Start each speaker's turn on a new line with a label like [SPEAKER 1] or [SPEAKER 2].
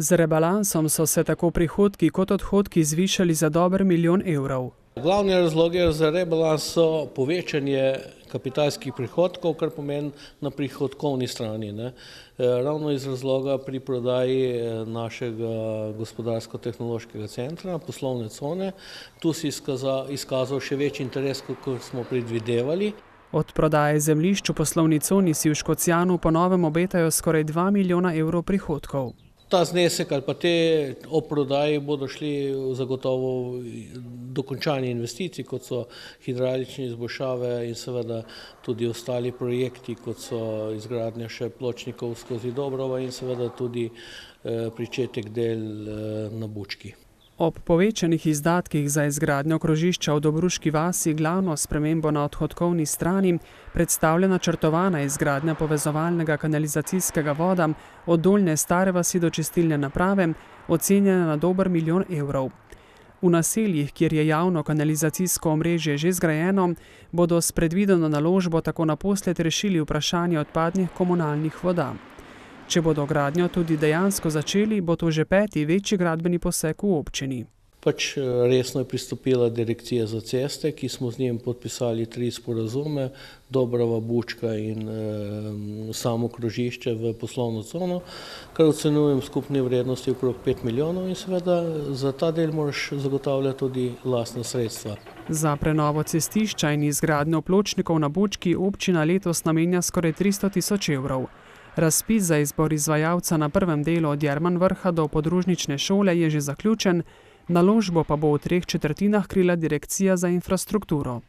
[SPEAKER 1] Z rebalansom so se tako prihodki kot odhodki zvišali za dober milijon evrov.
[SPEAKER 2] Glavni razlogi za rebalans so povečanje kapitalskih prihodkov, kar pomeni na prihodkovni strani. Ravno iz razloga pri prodaji našega gospodarsko-tehnološkega centra, poslovne cone, tu si izkazal še večji interes, kot smo predvidevali.
[SPEAKER 1] Od prodaje zemljišč v poslovni coni si v Škocjanu po novem obetajo skoraj 2 milijona evrov prihodkov.
[SPEAKER 2] Ta znesek ali pa te ob prodaji bodo šli zagotovo dokončanje investicij, kot so hidravlične izboljšave in seveda tudi ostali projekti, kot so izgradnja še pločnikov skozi Dobrovo in seveda tudi pričetek del na Bučki.
[SPEAKER 1] Ob povečanih izdatkih za izgradnjo krožišča v Dobruški vasi glavno spremembo na odhodkovni strani predstavlja načrtovana izgradnja povezovalnega kanalizacijskega voda od Dolnje Stare vasi do čistilne naprave, ocenjena na dober milijon evrov. V naseljih, kjer je javno kanalizacijsko omrežje že zgrajeno, bodo s predvideno naložbo tako naposled rešili vprašanje odpadnih komunalnih voda. Če bodo gradnjo tudi dejansko začeli, bo to že 5. večji gradbeni poseg v občini.
[SPEAKER 2] Resno je pristopila direkcija za ceste, ki smo z njim podpisali 3 sporazume, Dobrova, Bučka in samo krožišče v poslovno cono, kar ocenjujem skupne vrednosti okrog 5 milijonov in seveda za ta del moraš zagotavljati tudi lastna sredstva.
[SPEAKER 1] Za prenovo cestišča in izgradnjo pločnikov na Bučki občina letos namenja skoraj 300 tisoč evrov. Razpis za izbor izvajalca na prvem delu od Jermanvrha do podružnične šole je že zaključen, naložbo pa bo v 3/4 krila direkcija za infrastrukturo.